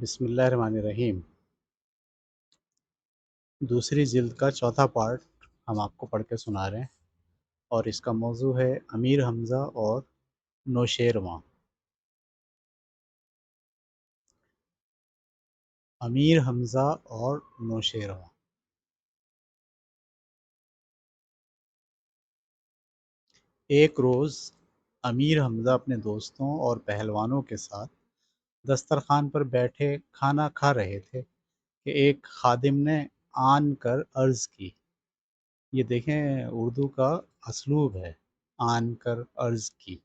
بسم اللہ الرحمن الرحیم۔ دوسری جلد کا چوتھا پارٹ ہم آپ کو پڑھ کے سنا رہے ہیں، اور اس کا موضوع ہے امیر حمزہ اور نوشیروان۔ امیر حمزہ اور نوشیروان۔ ایک روز امیر حمزہ اپنے دوستوں اور پہلوانوں کے ساتھ دسترخوان پر بیٹھے کھانا کھا رہے تھے کہ ایک خادم نے آن کر عرض کی۔ یہ دیکھیں اردو کا اسلوب ہے، آن کر عرض کی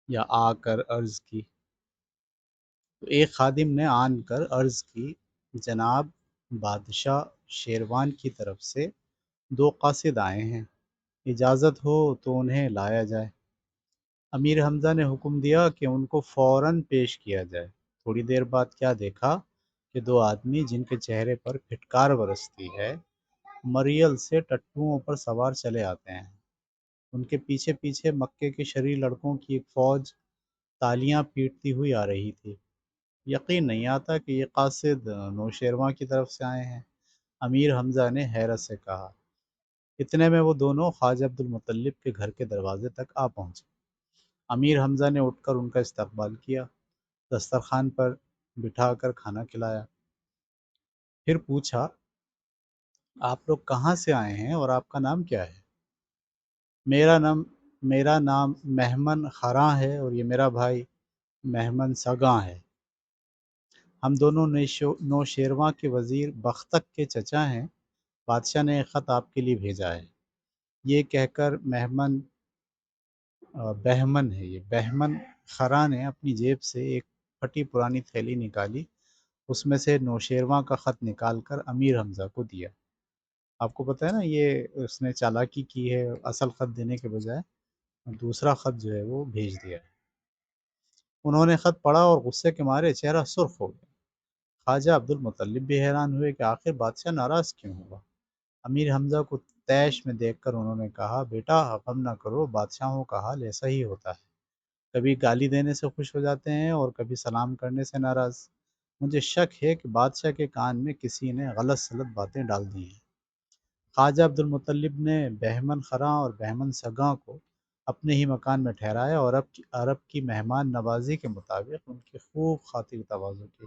یا آ کر عرض کی۔ تو ایک خادم نے آن کر عرض کی، جناب بادشاہ شیروان کی طرف سے 2 قاصد آئے ہیں، اجازت ہو تو انہیں لایا جائے۔ امیر حمزہ نے حکم دیا کہ ان کو فوراً پیش کیا جائے۔ تھوڑی دیر بعد کیا دیکھا کہ 2 آدمی جن کے چہرے پر پھٹکار برستی ہے، مریل سے ٹٹوؤں پر سوار چلے آتے ہیں۔ ان کے پیچھے پیچھے مکے کے شرعی لڑکوں کی ایک فوج تالیاں پیٹتی ہوئی آ رہی تھی۔ یقین نہیں آتا کہ یہ قاصد نوشیروان کی طرف سے آئے ہیں، امیر حمزہ نے حیرت سے کہا۔ اتنے میں وہ دونوں خواجہ عبدالمطلب کے گھر کے دروازے تک آ پہنچے۔ امیر حمزہ نے اٹھ کر ان کا استقبال کیا، دسترخوان پر بٹھا کر کھانا کھلایا، پھر پوچھا، آپ لوگ کہاں سے آئے ہیں اور آپ کا نام کیا ہے؟ میرا نام مہمن خراں ہے اور یہ میرا بھائی مہمن سگاں ہے۔ ہم دونوں نوشیروان کے وزیر بختک کے چچا ہیں۔ بادشاہ نے ایک خط آپ کے لیے بھیجا ہے۔ یہ کہہ کر بہمن خراں نے اپنی جیب سے ایک پھٹی پرانی تھیلی نکالی، اس میں سے نوشیروان کا خط نکال کر امیر حمزہ کو دیا۔ آپ کو پتہ ہے نا، یہ اس نے چالاکی کی ہے، اصل خط دینے کے بجائے دوسرا خط جو ہے وہ بھیج دیا ہے۔ انہوں نے خط پڑھا اور غصے کے مارے چہرہ سرخ ہو گیا۔ خواجہ عبدالمطلب بھی حیران ہوئے کہ آخر بادشاہ ناراض کیوں ہوا۔ امیر حمزہ کو طیش میں دیکھ کر انہوں نے کہا، بیٹا غم نہ کرو، بادشاہوں کا حال ایسا ہی ہوتا ہے، کبھی گالی دینے سے خوش ہو جاتے ہیں اور کبھی سلام کرنے سے ناراض۔ مجھے شک ہے کہ بادشاہ کے کان میں کسی نے غلط سلط باتیں ڈال دی ہیں۔ خواجہ عبدالمطلب نے بہمن خراں اور بہمن سگاں کو اپنے ہی مکان میں ٹھہرایا اور عرب کی مہمان نوازی کے مطابق ان کی خوب خاطر تواضع کی۔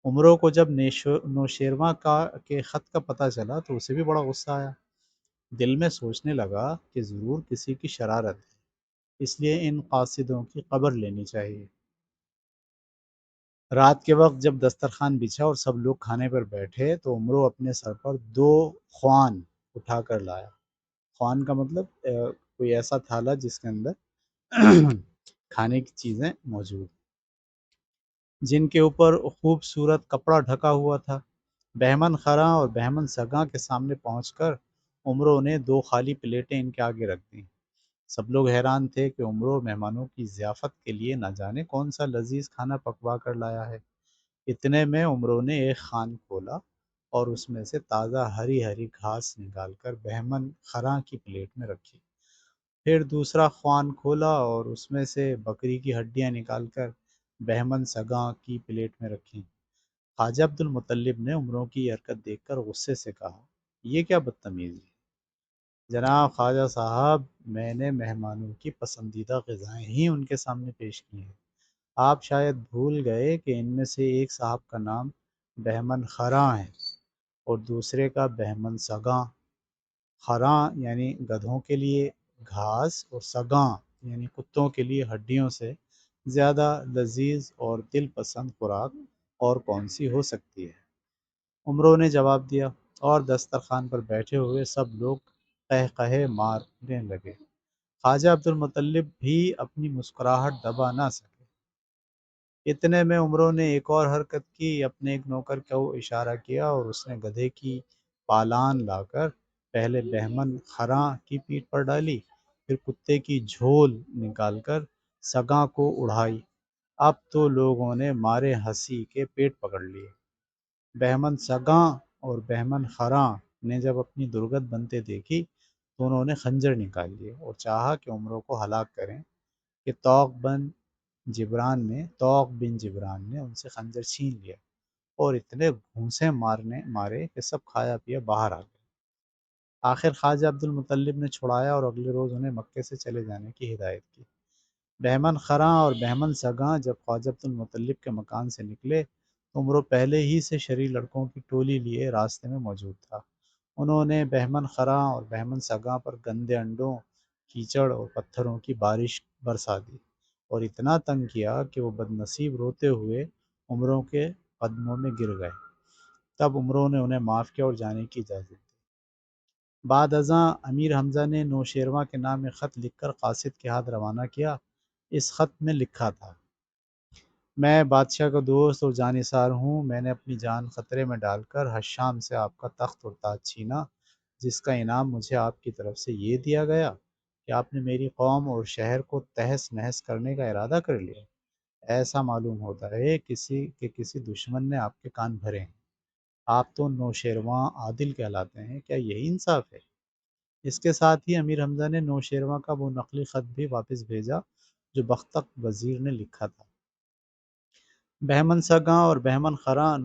عمروں کو جب نوشیروان کے خط کا پتہ چلا تو اسے بھی بڑا غصہ آیا۔ دل میں سوچنے لگا کہ ضرور کسی کی شرارت ہے، اس لیے ان قاصدوں کی خبر لینی چاہیے۔ رات کے وقت جب دسترخوان بچھا اور سب لوگ کھانے پر بیٹھے تو عمرو اپنے سر پر 2 خوان اٹھا کر لایا۔ خوان کا مطلب کوئی ایسا تھالہ جس کے اندر کھانے کی چیزیں موجود، جن کے اوپر خوبصورت کپڑا ڈھکا ہوا تھا۔ بہمن خراں اور بہمن سگاں کے سامنے پہنچ کر عمرو نے 2 خالی پلیٹیں ان کے آگے رکھ دیں۔ سب لوگ حیران تھے کہ عمرو مہمانوں کی ضیافت کے لیے نہ جانے کون سا لذیذ کھانا پکوا کر لایا ہے۔ اتنے میں عمرو نے ایک خوان کھولا اور اس میں سے تازہ ہری ہری گھاس نکال کر بہمن خراں کی پلیٹ میں رکھی۔ پھر دوسرا خوان کھولا اور اس میں سے بکری کی ہڈیاں نکال کر بہمن سگاں کی پلیٹ میں رکھیں۔ خواجہ عبدالمطلب نے عمروں کی حرکت دیکھ کر غصے سے کہا، یہ کیا بدتمیزی ہے؟ جناب خواجہ صاحب، میں نے مہمانوں کی پسندیدہ غذائیں ہی ان کے سامنے پیش کی ہیں۔ آپ شاید بھول گئے کہ ان میں سے ایک صاحب کا نام بہمن خراں ہے اور دوسرے کا بہمن سگاں۔ خراں یعنی گدھوں کے لیے گھاس اور سگاں یعنی کتوں کے لیے ہڈیوں سے زیادہ لذیذ اور دل پسند خوراک اور کون سی ہو سکتی ہے؟ عمروں نے جواب دیا، اور دسترخوان پر بیٹھے ہوئے سب لوگ قہقہے مارنے لگے۔ خواجہ عبدالمطلب بھی اپنی مسکراہٹ دبا نہ سکے۔ اتنے میں عمروں نے ایک اور حرکت کی، اپنے ایک نوکر کو اشارہ کیا اور اس نے گدھے کی پالان لا کر پہلے بہمن خراں کی پیٹھ پر ڈالی، پھر کتے کی جھول نکال کر سگاں کو اڑائی۔ اب تو لوگوں نے مارے ہنسی کے پیٹ پکڑ لیے۔ بہمن سگاں اور بہمن خراں نے جب اپنی درگت بنتے دیکھی تو انہوں نے خنجر نکال لیے اور چاہا کہ عمروں کو ہلاک کریں کہ طوق بند توق بن جبران نے ان سے خنجر چھین لیا اور اتنے گھونسے مارے کہ سب کھایا پیا باہر آ گئے۔ آخر خواجہ عبد المطلب نے چھڑایا اور اگلے روز انہیں مکے سے چلے جانے کی ہدایت کی۔ بہمن خراں اور بہمن سگاں جب خواجہ عبد المطلب کے مکان سے نکلے تو عمرو پہلے ہی سے شرعی لڑکوں کی ٹولی لیے راستے میں موجود تھا۔ انہوں نے بہمن خراں اور بہمن سگاں پر گندے انڈوں، کیچڑ اور پتھروں کی بارش برسا دی اور اتنا تنگ کیا کہ وہ بد نصیب روتے ہوئے عمروں کے قدموں میں گر گئے۔ تب عمروں نے انہیں معاف کیا اور جانے کی اجازت دی۔ بعد ازاں امیر حمزہ نے نوشیروان کے نام ایک خط لکھ کر قاصد کے ہاتھ روانہ کیا۔ اس خط میں لکھا تھا: میں بادشاہ کا دوست اور جانثار ہوں۔ میں نے اپنی جان خطرے میں ڈال کر حشام سے آپ کا تخت اور تاج چھینا، جس کا انعام مجھے آپ کی طرف سے یہ دیا گیا کہ آپ نے میری قوم اور شہر کو تہس نہس کرنے کا ارادہ کر لیا۔ ایسا معلوم ہوتا ہے کسی دشمن نے آپ کے کان بھرے ہیں۔ آپ تو نوشیروان عادل کہلاتے ہیں، کیا یہی انصاف ہے؟ اس کے ساتھ ہی امیر حمزہ نے نوشیروان کا وہ نقلی خط بھی واپس بھیجا جو بختک وزیر نے لکھا تھا۔ بہمن سگاں اور بہمن خراں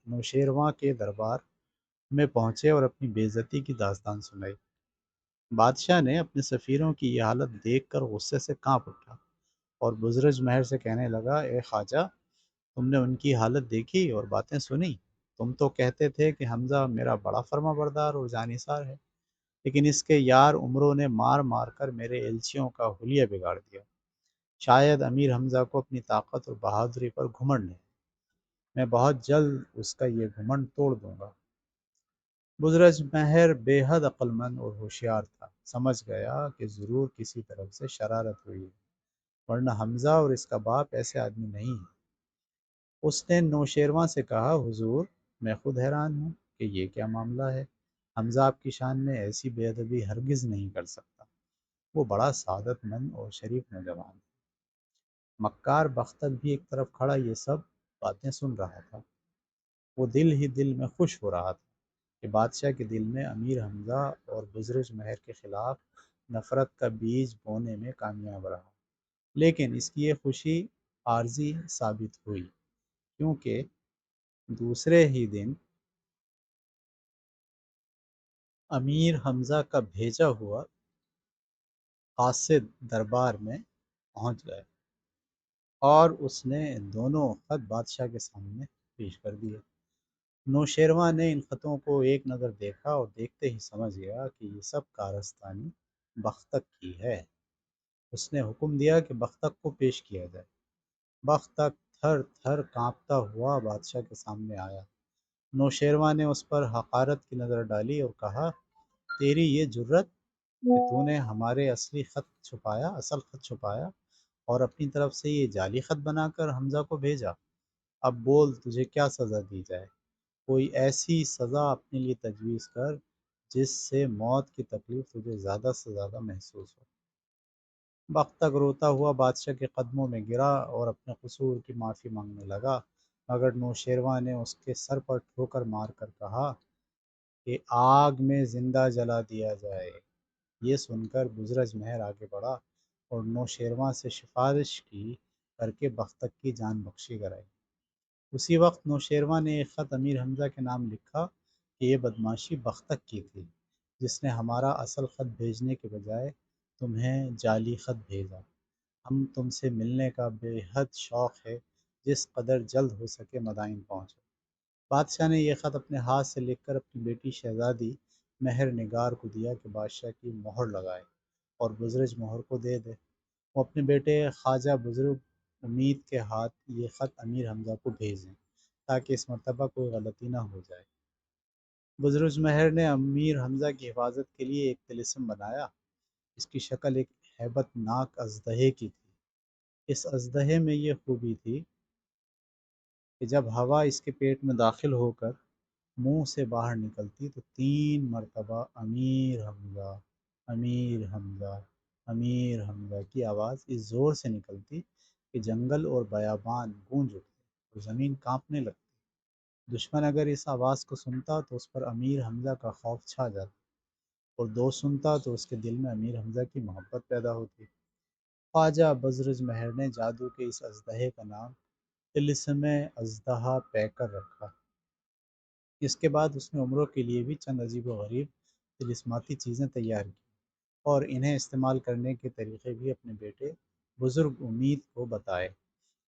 نوشیروان کے دربار میں پہنچے اور اپنی بے عزتی کی داستان سنائی۔ بادشاہ نے اپنے سفیروں کی یہ حالت دیکھ کر غصے سے کانپ اٹھا اور بزرج مہر سے کہنے لگا: اے خواجہ، تم نے ان کی حالت دیکھی اور باتیں سنی؟ تم تو کہتے تھے کہ حمزہ میرا بڑا فرما بردار اور جانثار ہے، لیکن اس کے یار عمروں نے مار مار کر میرے ایلچیوں کا حلیہ بگاڑ دیا۔ شاید امیر حمزہ کو اپنی طاقت اور بہادری پر گھمنڈ ہے۔ میں بہت جلد اس کا یہ گھمنڈ توڑ دوں گا۔ بزرج مہر بے حد عقل مند اور ہوشیار تھا، سمجھ گیا کہ ضرور کسی طرف سے شرارت ہوئی ہے، ورنہ حمزہ اور اس کا باپ ایسے آدمی نہیں ہیں۔ اس نے نوشیروان سے کہا: حضور، میں خود حیران ہوں کہ یہ کیا معاملہ ہے۔ حمزہ آپ کی شان میں ایسی بے ادبی ہرگز نہیں کر سکتا۔ وہ بڑا سعادت مند اور شریف نوجوان ہے۔ مکار بختک بھی ایک طرف کھڑا یہ سب باتیں سن رہا تھا۔ وہ دل ہی دل میں خوش ہو رہا تھا کہ بادشاہ کے دل میں امیر حمزہ اور بزرج مہر کے خلاف نفرت کا بیج بونے میں کامیاب رہا۔ لیکن اس کی یہ خوشی عارضی ثابت ہوئی، کیونکہ دوسرے ہی دن امیر حمزہ کا بھیجا ہوا قاصد دربار میں پہنچ گیا اور اس نے دونوں خط بادشاہ کے سامنے پیش کر دیے۔ نوشیروان نے ان خطوں کو ایک نظر دیکھا اور دیکھتے ہی سمجھ گیا کہ یہ سب کارستانی بختک کی ہے۔ اس نے حکم دیا کہ بختک کو پیش کیا جائے۔ بختک تھر تھر کانپتا ہوا بادشاہ کے سامنے آیا۔ نوشیروان نے اس پر حقارت کی نظر ڈالی اور کہا: تیری یہ جرت کہ تو نے ہمارے اصل خط چھپایا اور اپنی طرف سے یہ جعلی خط بنا کر حمزہ کو بھیجا۔ اب بول، تجھے کیا سزا دی جائے؟ کوئی ایسی سزا اپنے لیے تجویز کر جس سے موت کی تکلیف تجھے زیادہ سے زیادہ محسوس ہو۔ بختک روتا ہوا بادشاہ کے قدموں میں گرا اور اپنے قصور کی معافی مانگنے لگا، مگر نوشیروان نے اس کے سر پر ٹھوکر مار کر کہا کہ آگ میں زندہ جلا دیا جائے۔ یہ سن کر بزرج مہر آگے بڑھا اور نوشیروان سے سفارش کی کر کے بختک کی جان بخشی کرائی۔ اسی وقت نوشیروان نے ایک خط امیر حمزہ کے نام لکھا کہ یہ بدمعاشی بختک کی تھی، جس نے ہمارا اصل خط بھیجنے کے بجائے تمہیں جعلی خط بھیجا۔ ہم تم سے ملنے کا بے حد شوق ہے، جس قدر جلد ہو سکے مدائن پہنچو۔ بادشاہ نے یہ خط اپنے ہاتھ سے لکھ کر اپنی بیٹی شہزادی مہر نگار کو دیا کہ بادشاہ کی مہر لگائے اور بزرج مہر کو دے دے۔ وہ اپنے بیٹے خواجہ بزرگ امید کے ہاتھ یہ خط امیر حمزہ کو بھیج دیں تاکہ اس مرتبہ کوئی غلطی نہ ہو جائے۔ بزرج مہر نے امیر حمزہ کی حفاظت کے لیے ایک طلسم بنایا۔ اس کی شکل ایک ہیبت ناک اژدہے کی تھی۔ اس اژدہے میں یہ خوبی تھی کہ جب ہوا اس کے پیٹ میں داخل ہو کر منہ سے باہر نکلتی تو 3 مرتبہ امیر حمزہ، امیر حمزہ، امیر حمزہ کی آواز اس زور سے نکلتی کہ جنگل اور بیابان گونج اٹھتے اور زمین کانپنے لگتی۔ دشمن اگر اس آواز کو سنتا تو اس پر امیر حمزہ کا خوف چھا جاتا، اور دوست سنتا تو اس کے دل میں امیر حمزہ کی محبت پیدا ہوتی۔ خواجہ بزرج مہر نے جادو کے اس اژدہے کا نام طلسم اژدہا پیکر رکھا۔ اس کے بعد اس نے عمروں کے لیے بھی چند عجیب و غریب طلسماتی چیزیں تیار کی اور انہیں استعمال کرنے کے طریقے بھی اپنے بیٹے بزرگ امید کو بتائے،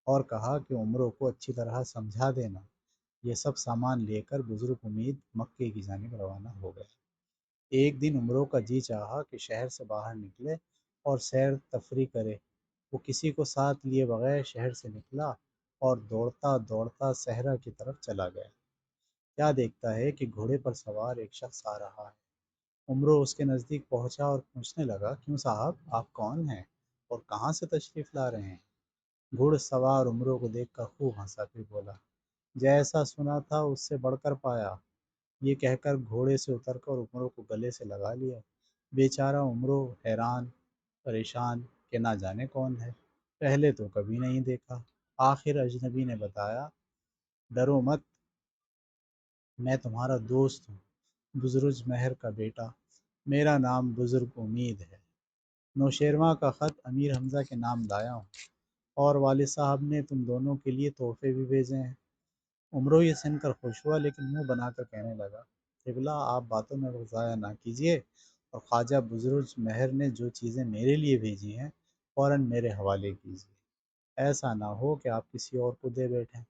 اور کہا کہ عمروں کو اچھی طرح سمجھا دینا۔ یہ سب سامان لے کر بزرگ امید مکے کی جانب روانہ ہو گئے۔ ایک دن عمروں کا جی چاہا کہ شہر سے باہر نکلے اور سیر تفریح کرے۔ وہ کسی کو ساتھ لیے بغیر شہر سے نکلا اور دوڑتا دوڑتا صحرا کی طرف چلا گیا۔ کیا دیکھتا ہے کہ گھوڑے پر سوار ایک شخص آ رہا ہے۔ عمرو اس کے نزدیک پہنچا اور پوچھنے لگا، کیوں صاحب، آپ کون ہیں اور کہاں سے تشریف لا رہے ہیں؟ گھڑ سوار عمرو کو دیکھ کر خوب ہنسا، پھر بولا، جیسا سنا تھا اس سے بڑھ کر پایا۔ یہ کہہ کر گھوڑے سے اتر کر عمرو کو گلے سے لگا لیا۔ بیچارہ عمرو حیران پریشان کہ نہ جانے کون ہے، پہلے تو کبھی نہیں دیکھا۔ آخر اجنبی نے بتایا، ڈرو مت، میں تمہارا دوست ہوں، بزرج مہر کا بیٹا، میرا نام بزرگ امید ہے۔ نوشیروان کا خط امیر حمزہ کے نام لایا ہوں، اور والد صاحب نے تم دونوں کے لیے تحفے بھی بھیجے ہیں۔ عمرو یہ سن کر خوش ہوا، لیکن منہ بنا کر کہنے لگا، قبلہ آپ باتوں میں وقت ضائع نہ کیجیے، اور خواجہ بزرج مہر نے جو چیزیں میرے لیے بھیجی ہیں فوراً میرے حوالے کیجیے، ایسا نہ ہو کہ آپ کسی اور کو دے بیٹھیں۔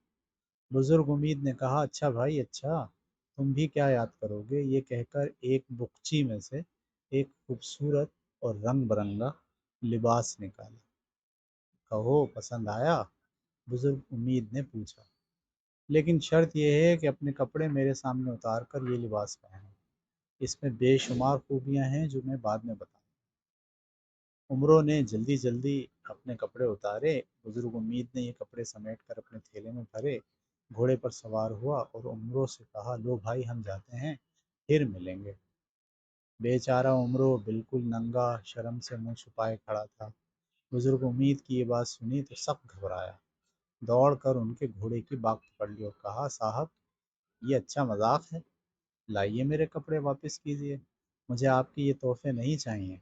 بزرگ امید نے کہا، اچھا بھائی اچھا، تم بھی کیا یاد کرو گے؟ یہ کہہ کر ایک بکچی میں سے ایک خوبصورت اور رنگ برنگا لباس نکالا۔ کہو پسند آیا؟ بزرگ امید نے پوچھا۔ لیکن شرط یہ ہے کہ اپنے کپڑے میرے سامنے اتار کر یہ لباس پہنو، اس میں بے شمار خوبیاں ہیں جو میں بعد میں بتاؤں۔ عمروں نے جلدی جلدی اپنے کپڑے اتارے۔ بزرگ امید نے یہ کپڑے سمیٹ کر اپنے تھیلے میں بھرے، گھوڑے پر سوار ہوا اور عمروں سے کہا، لو بھائی ہم جاتے ہیں، پھر ملیں گے۔ بیچارہ عمرو بالکل ننگا شرم سے منہ چھپائے کھڑا تھا۔ بزرگ امید کی یہ بات سنی تو سخت گھبرایا، دوڑ کر ان کے گھوڑے کی باگ پکڑ لی اور کہا، صاحب یہ اچھا مذاق ہے، لائیے میرے کپڑے واپس کیجیے، مجھے آپ کے یہ تحفے نہیں چاہیے۔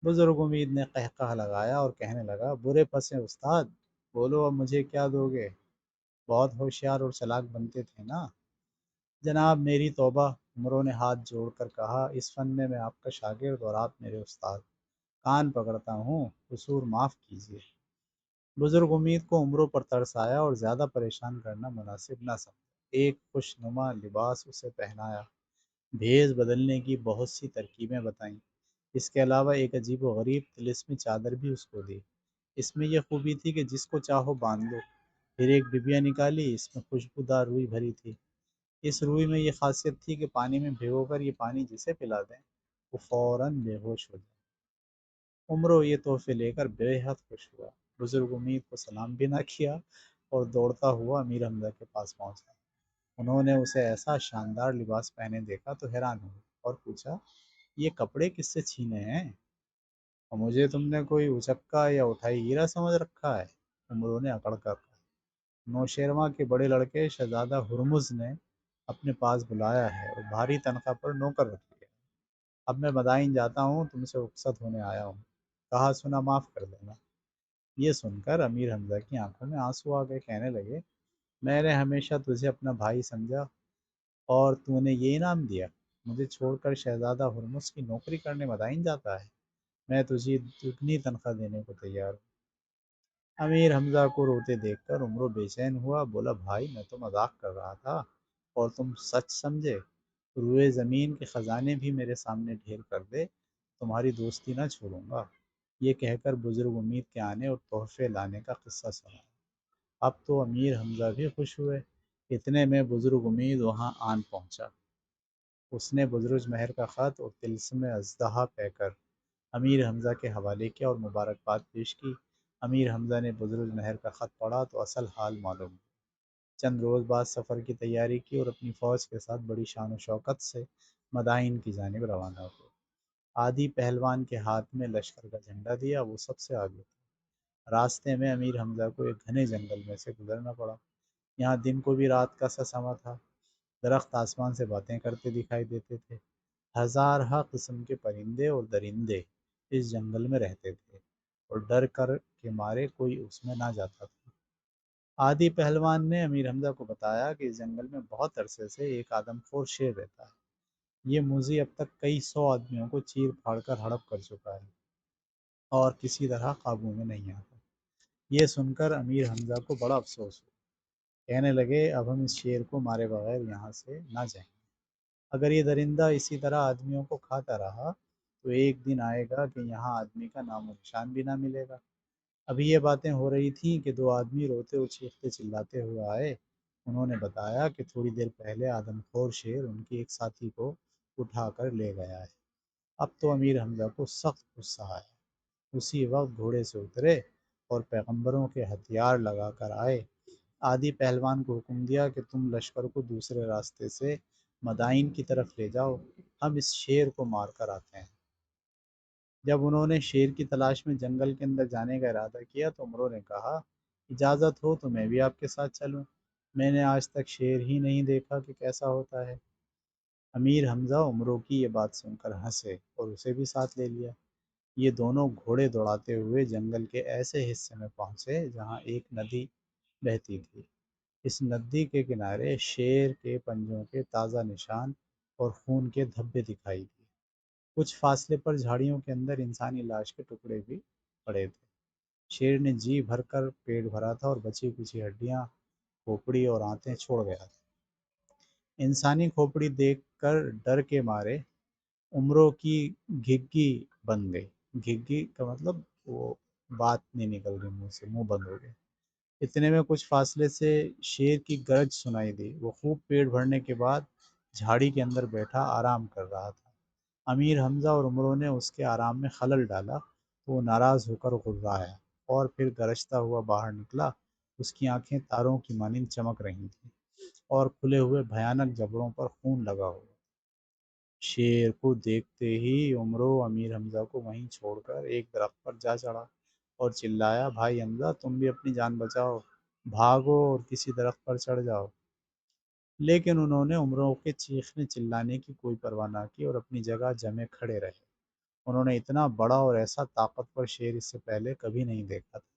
بزرگ امید نے قہقہ لگایا اور کہنے لگا، برے پسیں استاد، بولو اب مجھے کیا دو گے؟ بہت ہوشیار اور چلاک بنتے تھے نا۔ جناب میری توبہ، عمروں نے ہاتھ جوڑ کر کہا، اس فن میں آپ کا شاگرد اور آپ میرے استاد، کان پکڑتا ہوں، قصور معاف کیجیے۔ بزرگ امید کو عمروں پر ترس آیا اور زیادہ پریشان کرنا مناسب نہ سمجھا۔ ایک خوش نما لباس اسے پہنایا، بھیس بدلنے کی بہت سی ترکیبیں بتائیں، اس کے علاوہ ایک عجیب و غریب طلسمی چادر بھی اس کو دی۔ اس میں یہ خوبی تھی کہ جس کو چاہو باندھ دو۔ پھر ایک ڈبیا نکالی، اس میں خوشبودار روئی بھری تھی۔ اس روئی میں یہ خاصیت تھی کہ پانی میں بھگو کر یہ پانی جسے پلا دیں وہ فوراً بے ہوش ہو جائے۔ عمرو یہ تحفے لے کر بے حد خوش ہوا، بزرگ امید کو سلام بھی نہ کیا اور دوڑتا ہوا امیر حمزہ کے پاس پہنچا۔ انہوں نے اسے ایسا شاندار لباس پہنے دیکھا تو حیران ہوئے اور پوچھا، یہ کپڑے کس سے چھینے ہیں، اور مجھے تم نے کوئی اچکا یا اٹھائی گیرا سمجھ رکھا ہے؟ عمروں نے اکڑ کر کہا۔ نوشیروان کے بڑے لڑکے شہزادہ ہرمز نے اپنے پاس بلایا ہے اور بھاری تنخواہ پر نوکر رکھ لیا۔ اب میں مدائن جاتا ہوں، تم سے رخصت ہونے آیا ہوں، کہا سنا معاف کر دینا۔ یہ سن کر امیر حمزہ کی آنکھوں میں آنسو آ گئے، کہنے لگے، میں نے ہمیشہ تجھے اپنا بھائی سمجھا اور تو نے یہ انعام دیا؟ مجھے چھوڑ کر شہزادہ ہرمز کی نوکری کرنے مدائن جاتا ہے؟ میں تجھے دگنی تنخواہ دینے کو تیار ہوں۔ امیر حمزہ کو روتے دیکھ کر عمرو بے چین ہوا، بولا، بھائی میں تو مذاق کر رہا تھا اور تم سچ سمجھے؟ روئے زمین کے خزانے بھی میرے سامنے ڈھیر کر دے، تمہاری دوستی نہ چھوڑوں گا۔ یہ کہہ کر بزرگ امید کے آنے اور تحفے لانے کا قصہ سنا۔ اب تو امیر حمزہ بھی خوش ہوئے۔ اتنے میں بزرگ امید وہاں آن پہنچا۔ اس نے بزرج مہر کا خط اور طلسم اژدہا پیکر امیر حمزہ کے حوالے کیا اور مبارکباد پیش کی۔ امیر حمزہ نے بزرج مہر کا خط پڑھا تو اصل حال معلوم ہوا۔ چند روز بعد سفر کی تیاری کی اور اپنی فوج کے ساتھ بڑی شان و شوکت سے مدائن کی جانب روانہ ہوئے۔ عادی پہلوان کے ہاتھ میں لشکر کا جھنڈا دیا، وہ سب سے آگے تھا۔ راستے میں امیر حمزہ کو ایک گھنے جنگل میں سے گزرنا پڑا۔ یہاں دن کو بھی رات کا سا سما تھا، درخت آسمان سے باتیں کرتے دکھائی دیتے تھے۔ ہزارہا قسم کے پرندے اور درندے اس جنگل میں رہتے تھے۔ اور ڈر کر کے مارے کوئی اس میں نہ جاتا تھا۔ عادی پہلوان نے امیر حمزہ کو بتایا کہ اس جنگل میں بہت عرصے سے ایک آدم خور شیر رہتا ہے۔ یہ موذی اب تک کئی 100 آدمیوں کو چیر پھاڑ کر ہڑپ کر چکا ہے اور کسی طرح قابو میں نہیں آتا۔ یہ سن کر امیر حمزہ کو بڑا افسوس ہوا۔ کہنے لگے اب ہم اس شیر کو مارے بغیر یہاں سے نہ جائیں گے۔ اگر یہ درندہ اسی طرح آدمیوں کو کھاتا رہا تو ایک دن آئے گا کہ یہاں آدمی کا نام و نشان بھی نہ ملے گا۔ ابھی یہ باتیں ہو رہی تھیں کہ دو آدمی روتے اور چیختے چلاتے ہوئے آئے۔ انہوں نے بتایا کہ تھوڑی دیر پہلے آدم خور شیر ان کے ایک ساتھی کو اٹھا کر لے گیا ہے۔ اب تو امیر حمزہ کو سخت غصہ آیا۔ اسی وقت گھوڑے سے اترے اور پیغمبروں کے ہتھیار لگا کر آئے۔ عادی پہلوان کو حکم دیا کہ تم لشکر کو دوسرے راستے سے مدائن کی طرف لے جاؤ، ہم اس شیر کو مار کر آتے ہیں۔ جب انہوں نے شیر کی تلاش میں جنگل کے اندر جانے کا ارادہ کیا تو عمروں نے کہا اجازت ہو تو میں بھی آپ کے ساتھ چلوں، میں نے آج تک شیر ہی نہیں دیکھا کہ کیسا ہوتا ہے۔ امیر حمزہ عمروں کی یہ بات سن کر ہنسے اور اسے بھی ساتھ لے لیا۔ یہ دونوں گھوڑے دوڑاتے ہوئے جنگل کے ایسے حصے میں پہنچے جہاں ایک ندی بہتی تھی۔ اس ندی کے کنارے شیر کے پنجوں کے تازہ نشان اور خون کے دھبے دکھائی دیے۔ کچھ فاصلے پر جھاڑیوں کے اندر انسانی لاش کے ٹکڑے بھی پڑے تھے۔ شیر نے جی بھر کر پیٹ بھرا تھا اور بچی کچی ہڈیاں، کھوپڑی اور آنتیں چھوڑ گیا تھا۔ انسانی کھوپڑی دیکھ کر ڈر کے مارے عمروں کی گھگی بن گئی۔ گھگی کا مطلب وہ بات نہیں نکل رہی منہ سے، منہ بند ہو گیا۔ اتنے میں کچھ فاصلے سے شیر کی گرج سنائی دی۔ وہ خوب پیٹ بھرنے کے بعد جھاڑی کے اندر بیٹھا آرام کر رہا تھا۔ امیر حمزہ اور عمروں نے اس کے آرام میں خلل ڈالا تو وہ ناراض ہو کر غررایا اور پھر گرجتا ہوا باہر نکلا۔ اس کی آنکھیں تاروں کی مانند چمک رہی تھیں اور کھلے ہوئے بھیانک جبڑوں پر خون لگا ہوا۔ شیر کو دیکھتے ہی عمروں امیر حمزہ کو وہیں چھوڑ کر ایک درخت پر جا چڑھا اور چلایا بھائی حمزہ تم بھی اپنی جان بچاؤ، بھاگو اور کسی درخت پر چڑھ جاؤ۔ لیکن انہوں نے عمروں کے چیخنے چلانے کی کوئی پرواہ نہ کی اور اپنی جگہ جمے کھڑے رہے۔ انہوں نے اتنا بڑا اور ایسا طاقتور شیر اس سے پہلے کبھی نہیں دیکھا تھا۔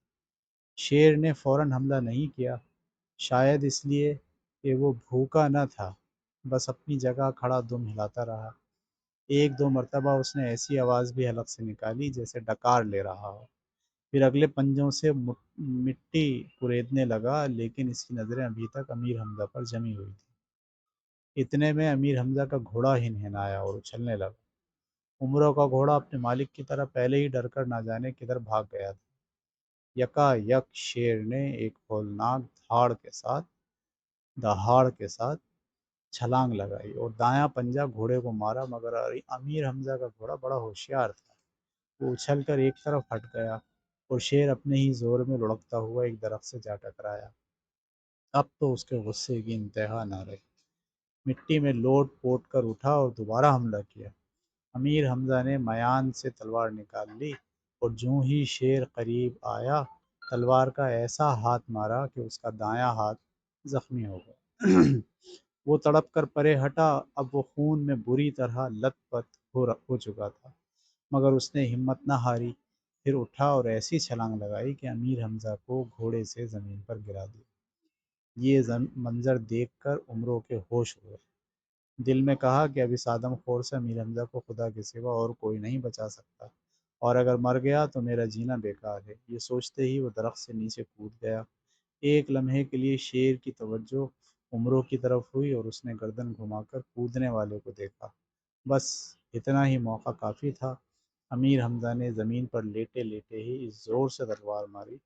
شیر نے فوراً حملہ نہیں کیا، شاید اس لیے کہ وہ بھوکا نہ تھا، بس اپنی جگہ کھڑا دم ہلاتا رہا۔ ایک دو مرتبہ اس نے ایسی آواز بھی حلق سے نکالی جیسے ڈکار لے رہا ہو، پھر اگلے پنجوں سے مٹی کریدنے لگا، لیکن اس کی نظریں ابھی تک امیر حمزہ پر جمی ہوئی تھیں۔ اتنے میں امیر حمزہ کا گھوڑا ہنہنایا اور اچھلنے لگا۔ عمروں کا گھوڑا اپنے مالک کی طرح پہلے ہی ڈر کر نہ جانے کدھر بھاگ گیا تھا۔ یکا یک شیر نے ایک ہولناک دہاڑ کے ساتھ چھلانگ لگائی اور دایاں پنجہ گھوڑے کو مارا، مگر امیر حمزہ کا گھوڑا بڑا ہوشیار تھا۔ وہ اچھل کر ایک طرف ہٹ گیا اور شیر اپنے ہی زور میں لڑکتا ہوا ایک درخت سے جا ٹکرایا۔ اب تو اس کے غصے کی انتہا نہ رہی، مٹی میں لوٹ پوٹ کر اٹھا اور دوبارہ حملہ کیا۔ امیر حمزہ نے میان سے تلوار نکال لی اور جوں ہی شیر قریب آیا تلوار کا ایسا ہاتھ مارا کہ اس کا دایاں ہاتھ زخمی ہو گیا۔ وہ تڑپ کر پرے ہٹا، اب وہ خون میں بری طرح لت پت ہو چکا تھا، مگر اس نے ہمت نہ ہاری، پھر اٹھا اور ایسی چھلانگ لگائی کہ امیر حمزہ کو گھوڑے سے زمین پر گرا دیا۔ یہ منظر دیکھ کر عمروں کے ہوش ہوئے۔ دل میں کہا کہ اب اس آدم خور سے امیر حمزہ کو خدا کے سوا اور کوئی نہیں بچا سکتا، اور اگر مر گیا تو میرا جینا بیکار ہے۔ یہ سوچتے ہی وہ درخت سے نیچے کود گیا۔ ایک لمحے کے لیے شیر کی توجہ عمروں کی طرف ہوئی اور اس نے گردن گھما کر کودنے والے کو دیکھا۔ بس اتنا ہی موقع کافی تھا۔ امیر حمزہ نے زمین پر لیٹے لیٹے ہی اس زور سے تلوار ماری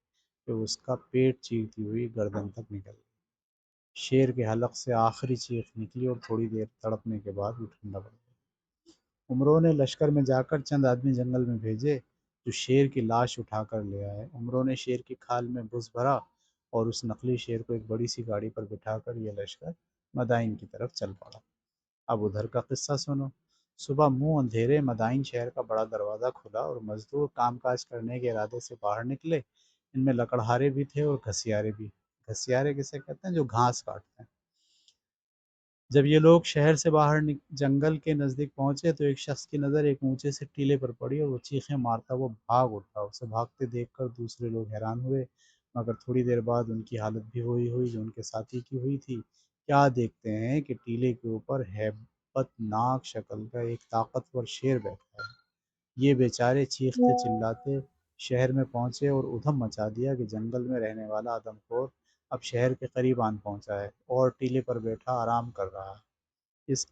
کہ اس کا پیٹ چیرتی ہوئی گردن تک نکل گئی۔ شیر کے حلق سے آخری چیخ نکلی اور تھوڑی دیر تڑپنے کے بعد وہ ٹھنڈا پڑ گیا۔ عمروں نے لشکر میں جا کر چند آدمی جنگل میں بھیجے جو شیر کی لاش اٹھا کر لے آئے۔ عمروں نے شیر کی کھال میں بھس بھرا اور اس نقلی شیر کو ایک بڑی سی گاڑی پر بٹھا کر یہ لشکر مدائن کی طرف چل پڑا۔ اب ادھر کا قصہ سنو۔ صبح منہ اندھیرے مدائن شہر کا بڑا دروازہ کھلا اور مزدور کام کاج کرنے کے ارادے سے باہر نکلے۔ ان میں لکڑہارے بھی تھے اور گھسیارے بھی۔ گھسیارے کسے کہتے ہیں؟ جو گھاس کاٹتے ہیں۔ جب یہ لوگ شہر سے باہر جنگل کے نزدیک پہنچے تو ایک شخص کی نظر ایک اونچے سے ٹیلے پر پڑی اور وہ چیخیں مارتا وہ بھاگ اٹھا۔ اسے بھاگتے دیکھ کر دوسرے لوگ حیران ہوئے، مگر تھوڑی دیر بعد ان کی حالت بھی وہی ہوئی جو ان کے ساتھی کی ہوئی تھی۔ کیا دیکھتے ہیں کہ ٹیلے کے اوپر ہیبت ناک شکل کا ایک طاقتور شیر بیٹھا ہے۔ یہ بیچارے چیختے چلاتے شہر میں پہنچے اور ادھم مچا دیا کہ جنگل میں رہنے والا آدم خور اب شہر کے قریب آن پہنچا ہے اور ٹیلے پر بیٹھا آرام کر رہا ہے۔ اس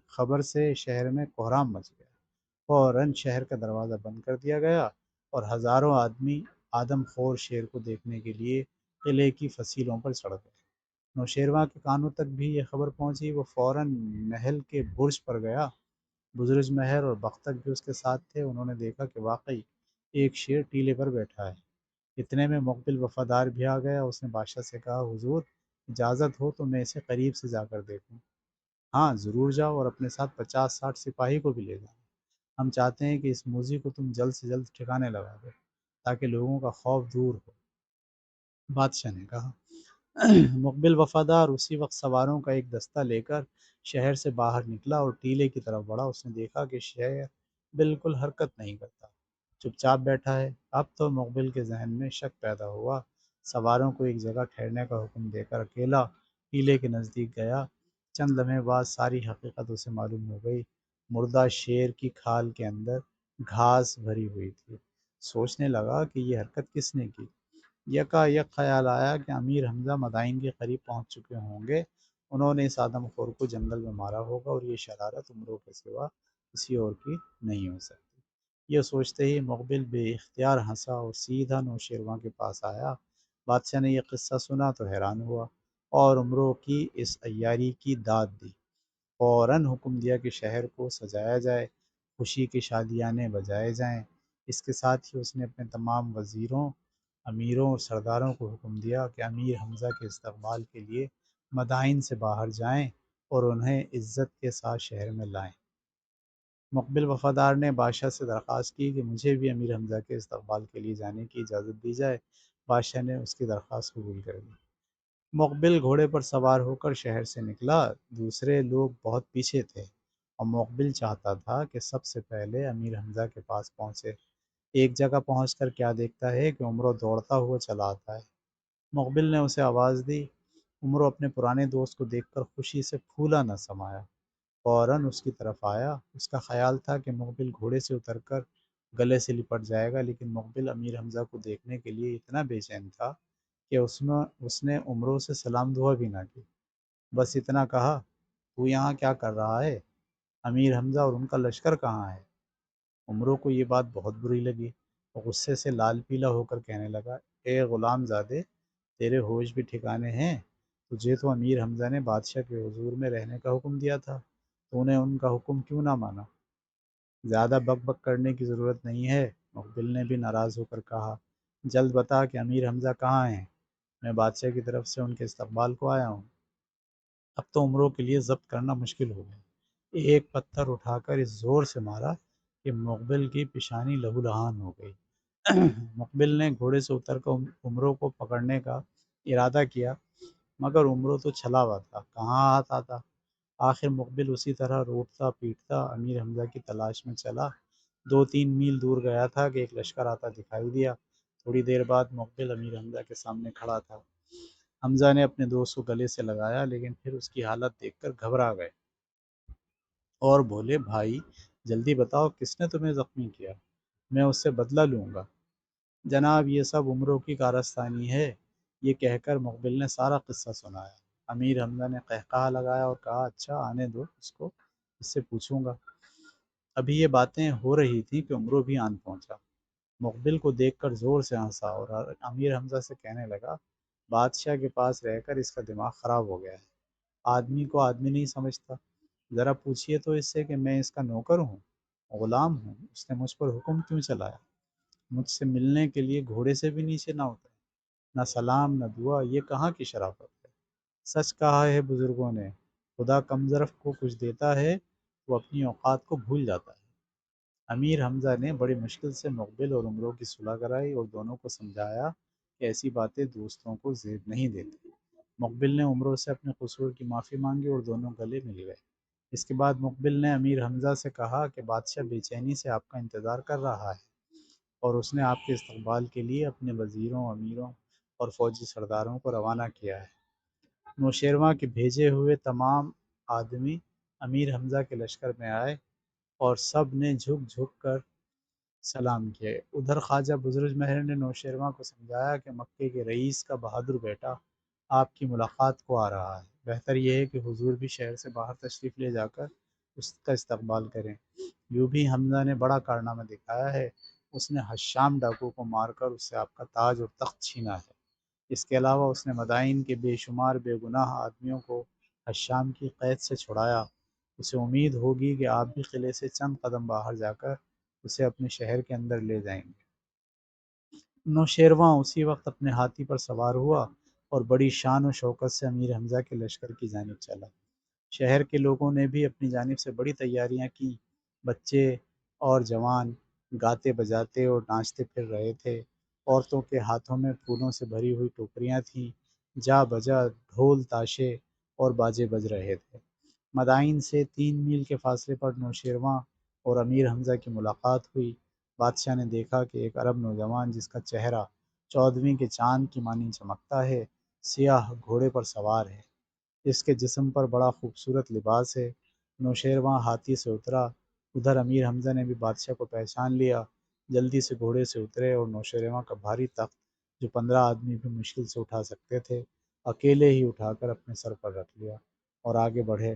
خبر سے شہر میں کوہرام مچ گیا۔ فوراً شہر کا دروازہ بند کر دیا گیا اور ہزاروں آدمی آدم خور شیر کو دیکھنے کے لیے قلعے کی فصیلوں پر چڑھ گئے۔ نوشیروان کے کانوں تک بھی یہ خبر پہنچی۔ وہ فوراً محل کے برج پر گیا۔ بزرگ مہر اور بختک بھی اس کے ساتھ تھے۔ انہوں نے دیکھا کہ واقعی ایک شیر ٹیلے پر بیٹھا ہے۔ اتنے میں مقبل وفادار بھی آ گیا۔ اس نے بادشاہ سے کہا، حضور اجازت ہو تو میں اسے قریب سے جا کر دیکھوں۔ ہاں ضرور جاؤ، اور اپنے ساتھ 50-60 سپاہی کو بھی لے جاؤ۔ ہم چاہتے ہیں کہ اس موذی کو تم جلد سے جلد ٹھکانے لگا دو تاکہ لوگوں کا خوف دور ہو۔ بادشاہ نے کہا۔ مقبل وفادار اسی وقت سواروں کا ایک دستہ لے کر شہر سے باہر نکلا اور ٹیلے کی طرف بڑھا۔ اس نے دیکھا کہ شہر بالکل حرکت نہیں کرتا، چپ چاپ بیٹھا ہے۔ اب تو مقبل کے ذہن میں شک پیدا ہوا۔ سواروں کو ایک جگہ ٹھہرنے کا حکم دے کر اکیلا ٹیلے کے نزدیک گیا۔ چند لمحے بعد ساری حقیقت اسے معلوم ہو گئی۔ مردہ شیر کی کھال کے اندر گھاس بھری ہوئی تھی۔ سوچنے لگا کہ یہ حرکت کس نے کی۔ یکا یک خیال آیا کہ امیر حمزہ مدائن کے قریب پہنچ چکے ہوں گے۔ انہوں نے اس آدم خور کو جنگل میں مارا ہوگا اور یہ شرارت عمروں کے سوا کسی اور کی نہیں ہو سکتی۔ یہ سوچتے ہی مقبل بے اختیار ہنسا اور سیدھا نوشیروان کے پاس آیا۔ بادشاہ نے یہ قصہ سنا تو حیران ہوا اور عمروں کی اس عیاری کی داد دی۔ فوراً حکم دیا کہ شہر کو سجایا جائے، خوشی کی شادیانے بجائے جائیں۔ اس کے ساتھ ہی اس نے اپنے تمام وزیروں، امیروں اور سرداروں کو حکم دیا کہ امیر حمزہ کے استقبال کے لیے مدائن سے باہر جائیں اور انہیں عزت کے ساتھ شہر میں لائیں۔ مقبل وفادار نے بادشاہ سے درخواست کی کہ مجھے بھی امیر حمزہ کے استقبال کے لیے جانے کی اجازت دی جائے۔ بادشاہ نے اس کی درخواست قبول کر لی۔ مقبل گھوڑے پر سوار ہو کر شہر سے نکلا۔ دوسرے لوگ بہت پیچھے تھے اور مقبل چاہتا تھا کہ سب سے پہلے امیر حمزہ کے پاس پہنچے۔ ایک جگہ پہنچ کر کیا دیکھتا ہے کہ عمرو دوڑتا ہوا چلا آتا ہے۔ مقبل نے اسے آواز دی۔ عمرو اپنے پرانے دوست کو دیکھ کر خوشی سے پھولا نہ سمایا۔ فوراً اس کی طرف آیا۔ اس کا خیال تھا کہ مقبل گھوڑے سے اتر کر گلے سے لپٹ جائے گا، لیکن مقبل امیر حمزہ کو دیکھنے کے لیے اتنا بے چین تھا کہ اس نے عمرو سے سلام دعا بھی نہ کی۔ بس اتنا کہا، تو یہاں کیا کر رہا ہے؟ امیر حمزہ اور ان کا لشکر کہاں ہے؟ عمرو کو یہ بات بہت بری لگی اور غصے سے لال پیلا ہو کر کہنے لگا، اے غلام زادے، تیرے ہوش بھی ٹھکانے ہیں؟ تجھے تو امیر حمزہ نے بادشاہ کے حضور میں رہنے کا حکم دیا تھا، تو نے ان کا حکم کیوں نہ مانا؟ زیادہ بک بک کرنے کی ضرورت نہیں ہے، مقبل نے بھی ناراض ہو کر کہا۔ جلد بتا کہ امیر حمزہ کہاں ہیں، میں بادشاہ کی طرف سے ان کے استقبال کو آیا ہوں۔ اب تو عمروں کے لیے ضبط کرنا مشکل ہو گیا۔ ایک پتھر اٹھا کر اس زور سے مارا کہ مقبل کی پیشانی لہو لہان ہو گئی۔ مقبل نے گھوڑے سے اتر کر عمروں کو پکڑنے کا ارادہ کیا، مگر عمرو تو چھلا ہوا تھا، کہاں ہاتھ آتا۔ آخر مقبل اسی طرح روٹتا پیٹتا امیر حمزہ کی تلاش میں چلا۔ 2-3 میل دور گیا تھا کہ ایک لشکر آتا دکھائی دیا۔ تھوڑی دیر بعد مقبل امیر حمزہ کے سامنے کھڑا تھا۔ حمزہ نے اپنے دوست کو گلے سے لگایا، لیکن پھر اس کی حالت دیکھ کر گھبرا گئے اور بولے، بھائی جلدی بتاؤ کس نے تمہیں زخمی کیا، میں اس سے بدلہ لوں گا۔ جناب یہ سب عمروں کی کارستانی ہے، یہ کہہ کر مقبل نے سارا قصہ سنایا۔ امیر حمزہ نے قہقہہ لگایا اور کہا، اچھا آنے دو اس کو، اس سے پوچھوں گا۔ ابھی یہ باتیں ہو رہی تھیں کہ عمرو بھی آن پہنچا۔ مقبل کو دیکھ کر زور سے ہنسا اور امیر حمزہ سے کہنے لگا، بادشاہ کے پاس رہ کر اس کا دماغ خراب ہو گیا ہے، آدمی کو آدمی نہیں سمجھتا۔ ذرا پوچھئے تو اس سے کہ میں اس کا نوکر ہوں، غلام ہوں، اس نے مجھ پر حکم کیوں چلایا؟ مجھ سے ملنے کے لیے گھوڑے سے بھی نیچے نہ اترے، نہ سلام نہ دعا، یہ کہاں کی شرافت ہے؟ سچ کہا ہے بزرگوں نے، خدا کم ظرف کو کچھ دیتا ہے وہ اپنی اوقات کو بھول جاتا ہے۔ امیر حمزہ نے بڑی مشکل سے مقبل اور عمروں کی صلح کرائی اور دونوں کو سمجھایا کہ ایسی باتیں دوستوں کو زیب نہیں دیتی۔ مقبل نے عمرو سے اپنے قصور کی معافی مانگی اور دونوں گلے مل گئے۔ اس کے بعد مقبل نے امیر حمزہ سے کہا کہ بادشاہ بے چینی سے آپ کا انتظار کر رہا ہے اور اس نے آپ کے استقبال کے لیے اپنے وزیروں، امیروں اور فوجی سرداروں کو روانہ کیا ہے۔ نوشیروان کے بھیجے ہوئے تمام آدمی امیر حمزہ کے لشکر میں آئے اور سب نے جھک جھک کر سلام کیے۔ ادھر خواجہ بزرگ مہر نے نوشیروان کو سمجھایا کہ مکے کے رئیس کا بہادر بیٹا آپ کی ملاقات کو آ رہا ہے، بہتر یہ ہے کہ حضور بھی شہر سے باہر تشریف لے جا کر اس کا استقبال کریں۔ یوں بھی حمزہ نے بڑا کارنامہ دکھایا ہے، اس نے حشام ڈاکو کو مار کر اس سے آپ کا تاج اور تخت چھینا ہے۔ اس کے علاوہ اس نے مدائن کے بے شمار بے گناہ آدمیوں کو حشام کی قید سے چھڑایا۔ اسے امید ہوگی کہ آپ بھی قلعے سے چند قدم باہر جا کر اسے اپنے شہر کے اندر لے جائیں گے۔ نوشیروان اسی وقت اپنے ہاتھی پر سوار ہوا اور بڑی شان و شوکت سے امیر حمزہ کے لشکر کی جانب چلا۔ شہر کے لوگوں نے بھی اپنی جانب سے بڑی تیاریاں کیں۔ بچے اور جوان گاتے بجاتے اور ناچتے پھر رہے تھے۔ عورتوں کے ہاتھوں میں پھولوں سے بھری ہوئی ٹوکریاں تھیں، جا بجا ڈھول تاشے اور باجے بج رہے تھے۔ مدائن سے 3 میل کے فاصلے پر نوشیروان اور امیر حمزہ کی ملاقات ہوئی۔ بادشاہ نے دیکھا کہ ایک عرب نوجوان جس کا چہرہ 14ویں کے چاند کی مانند چمکتا ہے، سیاہ گھوڑے پر سوار ہے۔ اس کے جسم پر بڑا خوبصورت لباس ہے۔ نوشیروان ہاتھی سے اترا۔ ادھر امیر حمزہ نے بھی بادشاہ کو پہچان لیا، جلدی سے گھوڑے سے اترے اور نوشیروان کا بھاری تخت جو 15 آدمی بھی مشکل سے اٹھا سکتے تھے، اکیلے ہی اٹھا کر اپنے سر پر رکھ لیا اور آگے بڑھے۔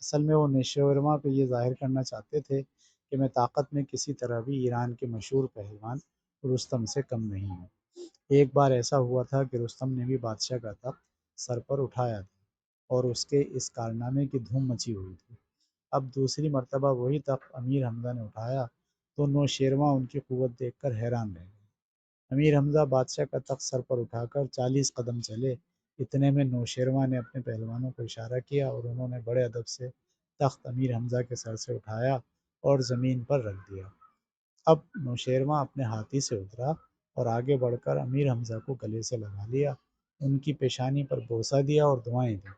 اصل میں وہ نوشیروان کو یہ ظاہر کرنا چاہتے تھے کہ میں طاقت میں کسی طرح بھی ایران کے مشہور پہلوان رستم سے کم نہیں ہوں۔ ایک بار ایسا ہوا تھا کہ رستم نے بھی بادشاہ کا تخت سر پر اٹھایا تھا اور اس کے اس کارنامے کی دھوم مچی ہوئی تھی۔ اب دوسری مرتبہ وہی تخت امیر حمزہ نے اٹھایا تو نوشیروان ان کی قوت دیکھ کر حیران رہ گئے۔ امیر حمزہ بادشاہ کا تخت سر پر اٹھا کر 40 قدم چلے۔ اتنے میں نوشیروان نے اپنے پہلوانوں کو اشارہ کیا اور انہوں نے بڑے ادب سے تخت امیر حمزہ کے سر سے اٹھایا اور زمین پر رکھ دیا۔ اب نوشیروان اپنے ہاتھی سے اترا اور آگے بڑھ کر امیر حمزہ کو گلے سے لگا لیا، ان کی پیشانی پر بوسہ دیا اور دعائیں دیں۔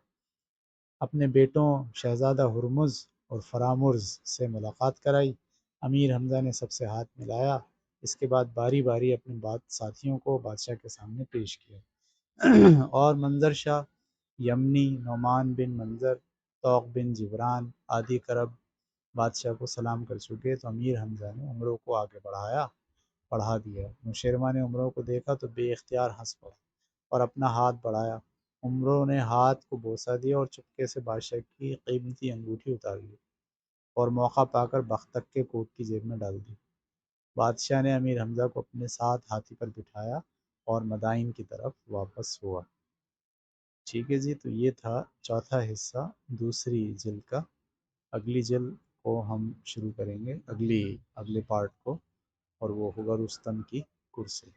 اپنے بیٹوں شہزادہ ہرمز اور فرامرز سے ملاقات کرائی۔ امیر حمزہ نے سب سے ہاتھ ملایا۔ اس کے بعد باری باری اپنے ساتھیوں کو بادشاہ کے سامنے پیش کیا۔ اور منظر شاہ، یمنی، نعمان بن منظر، طوق بن جبران آدی کرب بادشاہ کو سلام کر چکے تو امیر حمزہ نے عمرو کو آگے بڑھا دیا۔ نوشیروان نے عمرو کو دیکھا تو بے اختیار ہنس پڑا اور اپنا ہاتھ بڑھایا۔ عمرو نے ہاتھ کو بوسہ دیا اور چپکے سے بادشاہ کی قیمتی انگوٹھی اتار لی اور موقع پا کر بختک کے کوٹ کی جیب میں ڈال دی۔ بادشاہ نے امیر حمزہ کو اپنے ساتھ ہاتھی پر بٹھایا اور مدائن کی طرف واپس ہوا۔ ٹھیک ہے جی، تو یہ تھا چوتھا حصہ دوسری جلد کا۔ اگلی جلد کو ہم شروع کریں گے اگلے پارٹ کو، اور وہ ہوگا رستم کی کرسی۔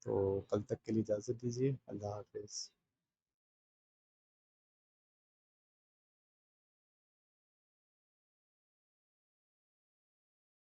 تو کل تک کے لیے اجازت دیجیے، اللہ حافظ۔